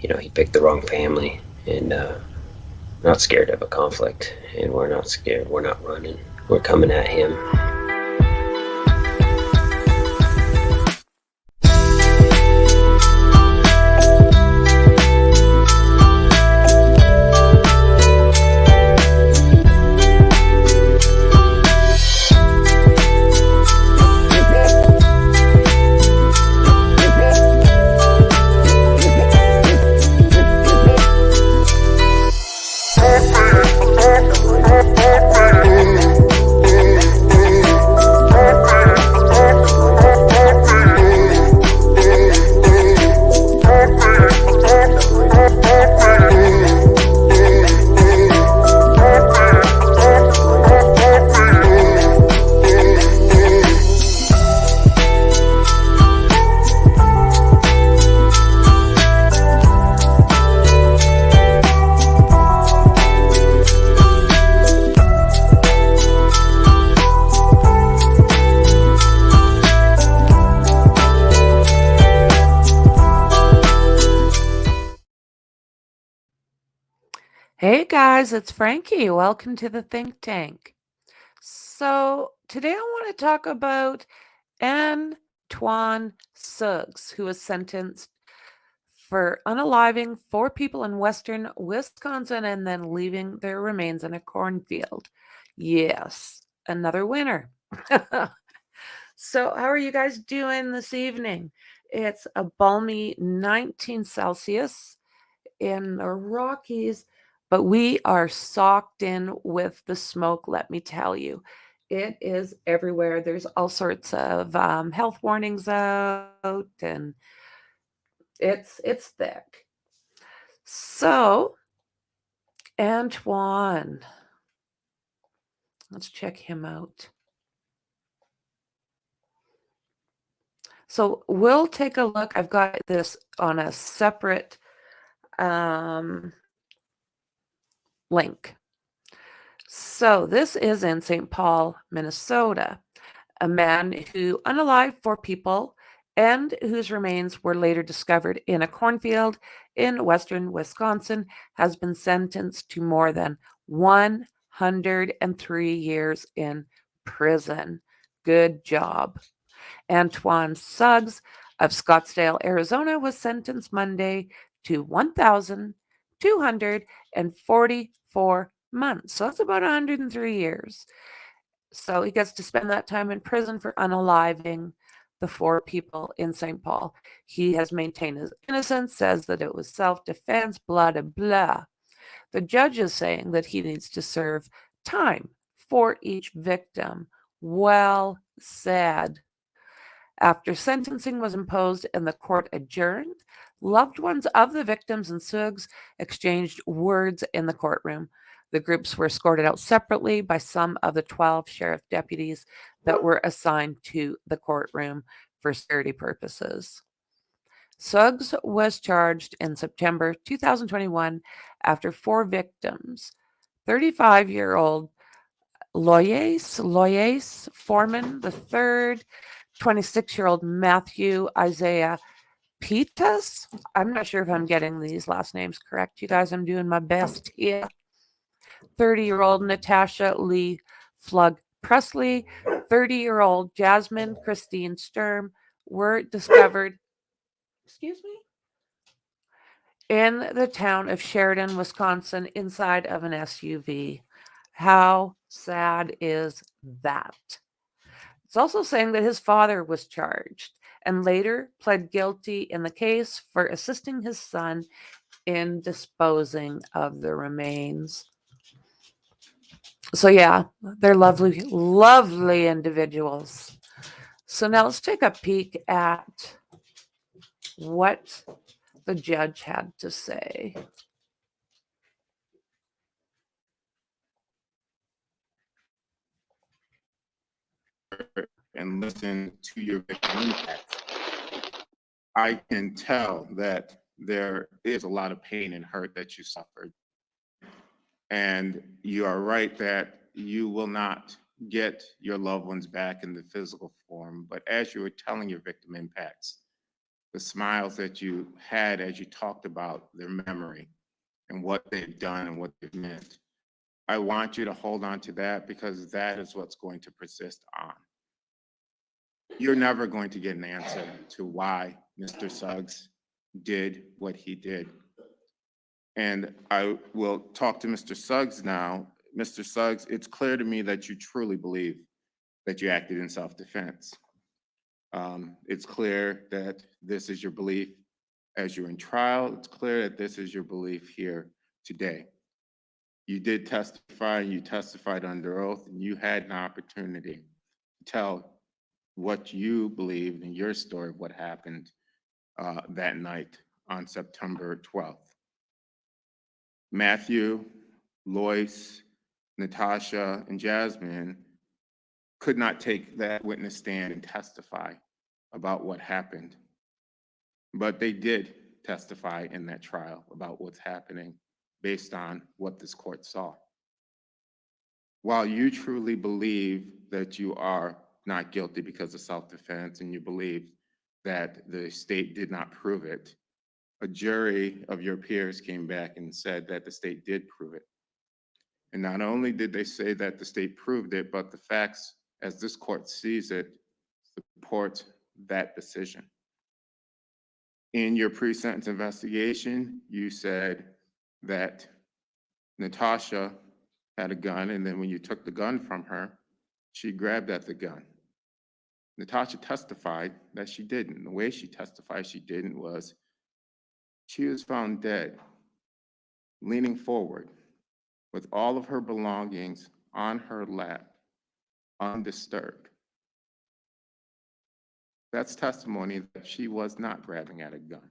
he picked the wrong family, and not scared of a conflict, and we're not scared. We're not running. We're coming at him. Hey guys, it's Frankie. Welcome to the Think Tank. So, today I want to talk about Antoine Suggs, who was sentenced for unaliving 4 people in western Wisconsin and then leaving their remains in a cornfield. Yes, another winner. So, how are you guys doing this evening? It's a balmy 19 Celsius in the Rockies, but we are socked in with the smoke, let me tell you. It is everywhere. There's all sorts of health warnings out, and it's thick. So, Antoine, let's check him out. So, we'll take a look. I've got this on a separate link. So, this is in St. Paul, Minnesota. A man who unalived 4 people and whose remains were later discovered in a cornfield in western Wisconsin has been sentenced to more than 103 years in prison. Good job. Antoine Suggs of Scottsdale, Arizona was sentenced Monday to 1,244 months. So that's about 103 years. So he gets to spend that time in prison for unaliving the 4 people in St. Paul. He has maintained his innocence, says that it was self-defense, blah, blah, blah. The judge is saying that he needs to serve time for each victim. Well said. After sentencing was imposed and the court adjourned, loved ones of the victims and Suggs exchanged words in the courtroom. The groups were escorted out separately by some of the 12 sheriff deputies that were assigned to the courtroom for security purposes. Suggs was charged in September 2021 after 4 victims. 35-year-old Loyes Foreman III, 26-year-old Matthew Isaiah Pitas. I'm not sure if I'm getting these last names correct. You guys, I'm doing my best here. 30-year-old Natasha Lee Flug Presley, 30-year-old Jasmine Christine Sturm were discovered, in the town of Sheridan, Wisconsin, inside of an SUV. How sad is that? It's also saying that his father was charged and later pled guilty in the case for assisting his son in disposing of the remains. So, yeah, they're lovely, lovely individuals. So, now let's take a peek at what the judge had to say. And listen to your victim impacts, I can tell that there is a lot of pain and hurt that you suffered. And you are right that you will not get your loved ones back in the physical form. But as you were telling your victim impacts, the smiles that you had as you talked about their memory and what they've done and what they've meant. I want you to hold on to that because that is what's going to persist on. You're never going to get an answer to why Mr. Suggs did what he did. And I will talk to Mr. Suggs now. Mr. Suggs, it's clear to me that you truly believe that you acted in self-defense. It's clear that this is your belief as you're in trial. It's clear that this is your belief here today. You did testify, you testified under oath, and you had an opportunity to tell what you believed in your story of what happened that night on September 12th. Matthew, Lois, Natasha, and Jasmine could not take that witness stand and testify about what happened, but they did testify in that trial about what's happening based on what this court saw. While you truly believe that you are not guilty because of self-defense and you believe that the state did not prove it, a jury of your peers came back and said that the state did prove it. And not only did they say that the state proved it, but the facts, as this court sees it, support that decision. In your pre-sentence investigation, you said that Natasha had a gun, and then when you took the gun from her, she grabbed at the gun. Natasha testified that she didn't. The way she testified she didn't was she was found dead, leaning forward with all of her belongings on her lap, undisturbed. That's testimony that she was not grabbing at a gun,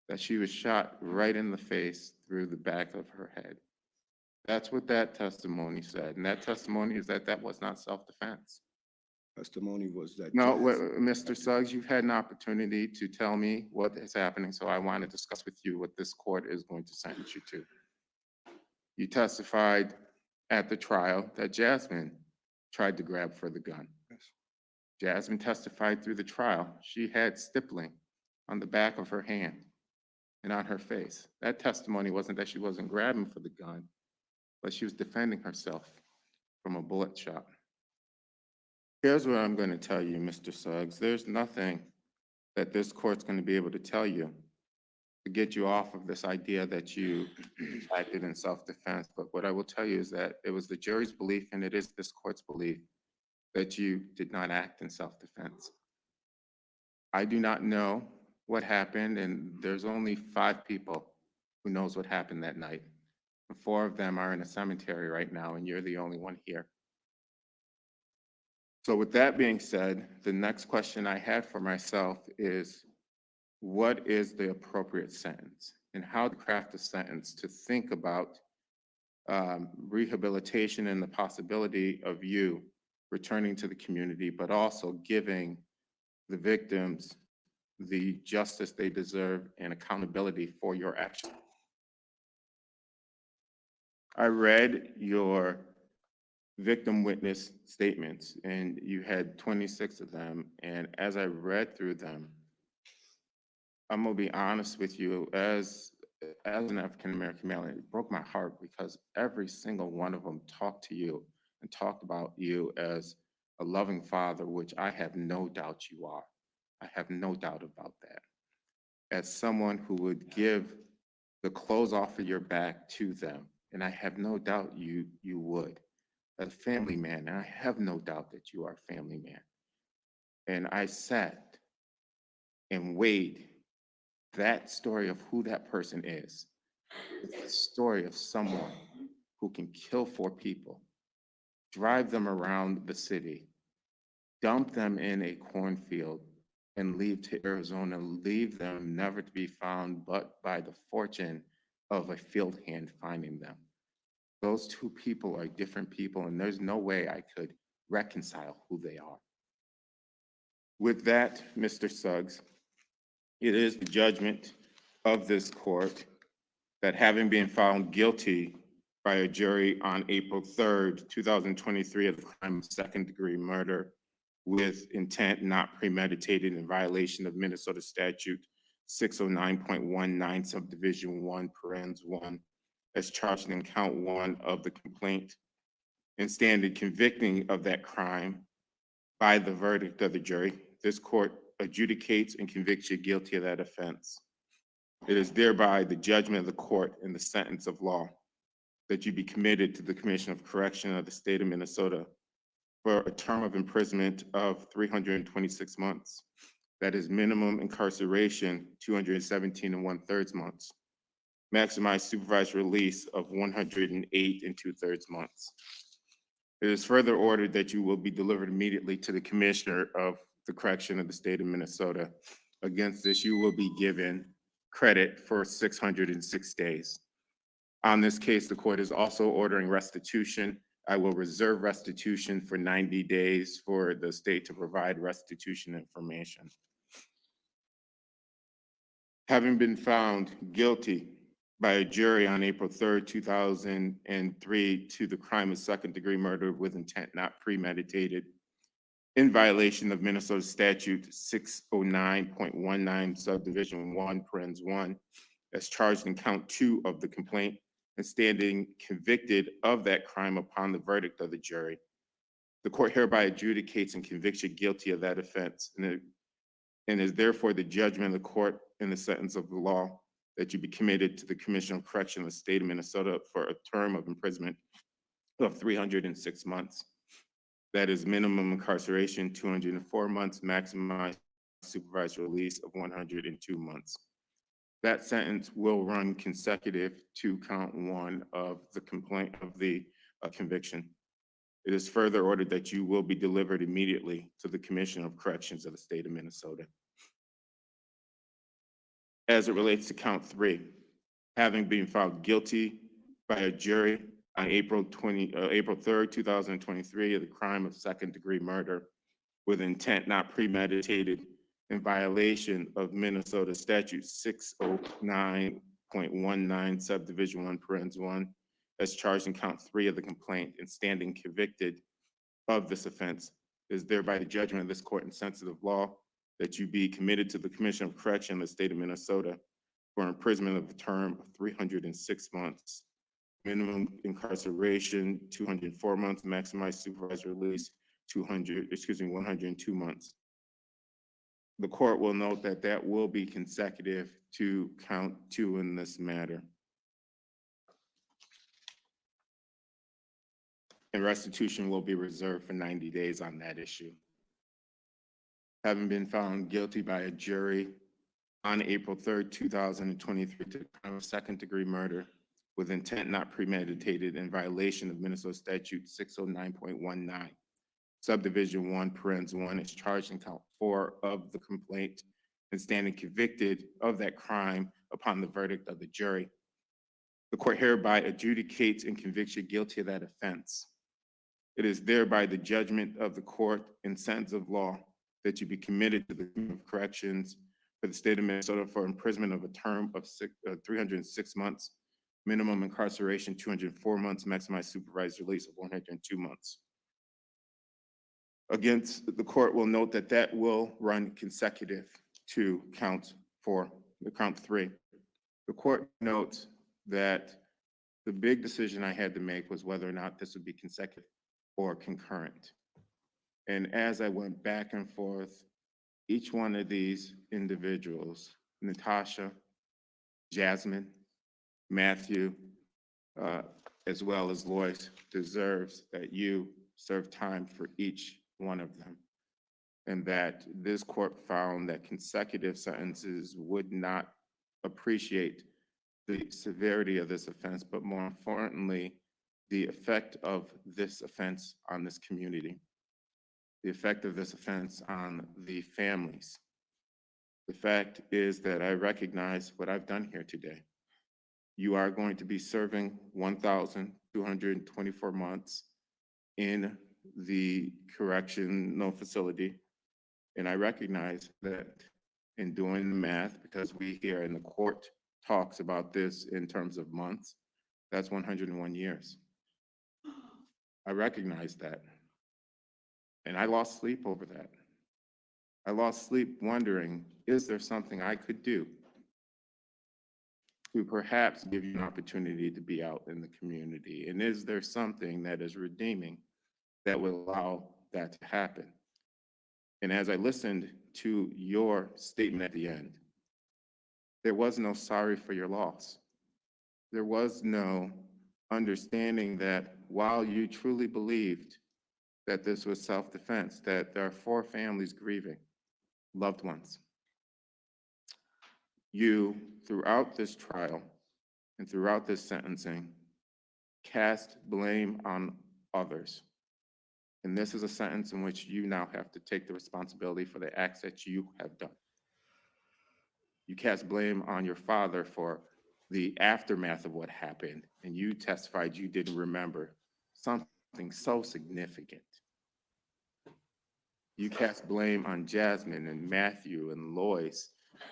that she was shot right in the face through the back of her head. That's what that testimony said. And that testimony is that that was not self-defense. Testimony was that. No, Mr. Suggs, you've had an opportunity to tell me what is happening, so I want to discuss with you what this court is going to sentence you to. You testified at the trial that Jasmine tried to grab for the gun. Yes. Jasmine testified through the trial. She had stippling on the back of her hand and on her face. That testimony wasn't that she wasn't grabbing for the gun, but she was defending herself from a bullet shot. Here's what I'm going to tell you, Mr. Suggs. There's nothing that this court's going to be able to tell you to get you off of this idea that you acted in self-defense. But what I will tell you is that it was the jury's belief, and it is this court's belief, that you did not act in self-defense. I do not know what happened, and there's only 5 people who knows what happened that night. 4 of them are in a cemetery right now, and you're the only one here. So with that being said, the next question I had for myself is, what is the appropriate sentence, and how to craft a sentence to think about rehabilitation and the possibility of you returning to the community, but also giving the victims the justice they deserve and accountability for your actions. I read your victim witness statements, and you had 26 of them. And as I read through them, I'm gonna be honest with you, as an African-American male, it broke my heart because every single one of them talked to you and talked about you as a loving father, which I have no doubt you are. I have no doubt about that. As someone who would give the clothes off of your back to them, and I have no doubt you would. As a family man, and I have no doubt that you are a family man. And I sat and weighed that story of who that person is. It's the story of someone who can kill 4 people, drive them around the city, dump them in a cornfield, and leave to Arizona, leave them never to be found but by the fortune of a field hand finding them. Those 2 people are different people, and there's no way I could reconcile who they are. With that, Mr. Suggs, it is the judgment of this court that having been found guilty by a jury on April 3rd, 2023 of the crime of second-degree murder, with intent not premeditated in violation of Minnesota statute 609.19 subdivision 1 parens 1 as charged in count 1 of the complaint and standing convicting of that crime by the verdict of the jury, this court adjudicates and convicts you guilty of that offense. It is thereby the judgment of the court and the sentence of law that you be committed to the Commission of Correction of the state of Minnesota for a term of imprisonment of 326 months. That is minimum incarceration, 217 1/3 months. Maximized supervised release of 108 2/3 months. It is further ordered that you will be delivered immediately to the Commissioner of the Correction of the state of Minnesota. Against this, you will be given credit for 606 days. On this case, the court is also ordering restitution. I will reserve restitution for 90 days for the state to provide restitution information. Having been found guilty by a jury on April 3rd, 2003 to the crime of second-degree murder with intent not premeditated in violation of Minnesota statute 609.19 subdivision 1 parens 1 as charged in count 2 of the complaint and standing convicted of that crime upon the verdict of the jury. The court hereby adjudicates and convicts you guilty of that offense and is therefore the judgment of the court in the sentence of the law that you be committed to the Commission of Correction of the state of Minnesota for a term of imprisonment of 306 months. That is minimum incarceration, 204 months, maximized supervised release of 102 months. That sentence will run consecutive to count 1 of the complaint of the conviction. It is further ordered that you will be delivered immediately to the Commission of Corrections of the state of Minnesota. As it relates to count 3, having been found guilty by a jury on April 3rd, 2023 of the crime of second-degree murder with intent not premeditated in violation of Minnesota statute 609.19 subdivision 1 parens 1 as charged in count 3 of the complaint and standing convicted of this offense is thereby the judgment of this court in sensitive law that you be committed to the Commission of Correction of the state of Minnesota for imprisonment of a term of 306 months, minimum incarceration 204 months, maximized supervised release 102 months. The court will note that that will be consecutive to count 2 in this matter. And restitution will be reserved for 90 days on that issue. Having been found guilty by a jury on April 3rd, 2023 to the crime of second-degree murder with intent not premeditated in violation of Minnesota statute 609.19, subdivision 1 parens 1 is charged in count 4 of the complaint and standing convicted of that crime upon the verdict of the jury. The court hereby adjudicates and convicts you guilty of that offense. It is thereby the judgment of the court in sentence of law that you be committed to the Commission of Corrections for the state of Minnesota for imprisonment of a term of 306 months, minimum incarceration 204 months, maximized supervised release of 102 months. Against, the court will note that that will run consecutive to count 3. The court notes that the big decision I had to make was whether or not this would be consecutive or concurrent. And as I went back and forth, each one of these individuals, Natasha, Jasmine, Matthew, as well as Lois, deserves that you serve time for each one of them. And that this court found that consecutive sentences would not appreciate the severity of this offense, but more importantly, the effect of this offense on this community, the effect of this offense on the families. The fact is that I recognize what I've done here today. You are going to be serving 1,224 months in the correctional facility. And I recognize that in doing the math, because we here in the court talks about this in terms of months, that's 101 years. I recognize that. And I lost sleep over that. I lost sleep wondering, is there something I could do to perhaps give you an opportunity to be out in the community? And is there something that is redeeming that will allow that to happen? And as I listened to your statement at the end, there was no sorry for your loss. There was no understanding that while you truly believed that this was self-defense, that there are 4 families grieving loved ones, you, throughout this trial and throughout this sentencing, cast blame on others. And this is a sentence in which you now have to take the responsibility for the acts that you have done. You cast blame on your father for the aftermath of what happened, and you testified you didn't remember something so significant. You cast blame on Jasmine and Matthew and Lois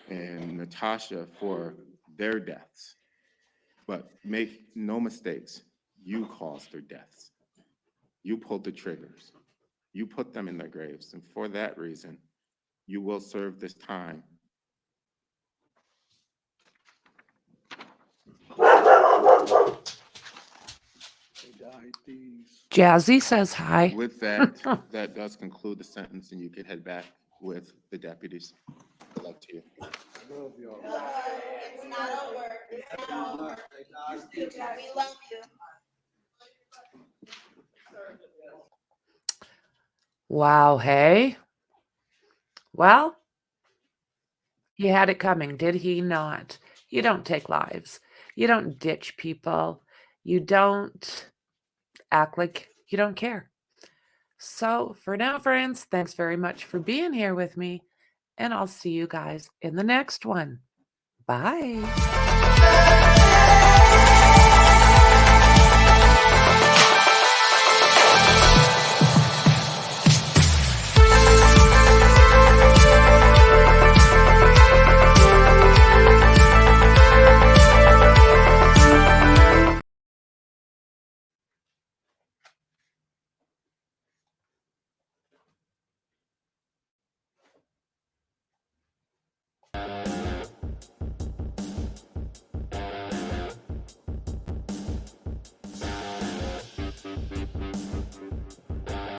and Natasha for their deaths. But make no mistakes, you caused their deaths. You pulled the triggers. You put them in their graves. And for that reason, you will serve this time. Jazzy says hi. With that, that does conclude the sentence, and you can head back with the deputies. Good luck to you. It's not over. It's not over. We love you. Wow, hey? Well, he had it coming, did he not? You don't take lives. You don't ditch people. You don't act like you don't care. So for now, friends, thanks very much for being here with me, and I'll see you guys in the next one. Bye.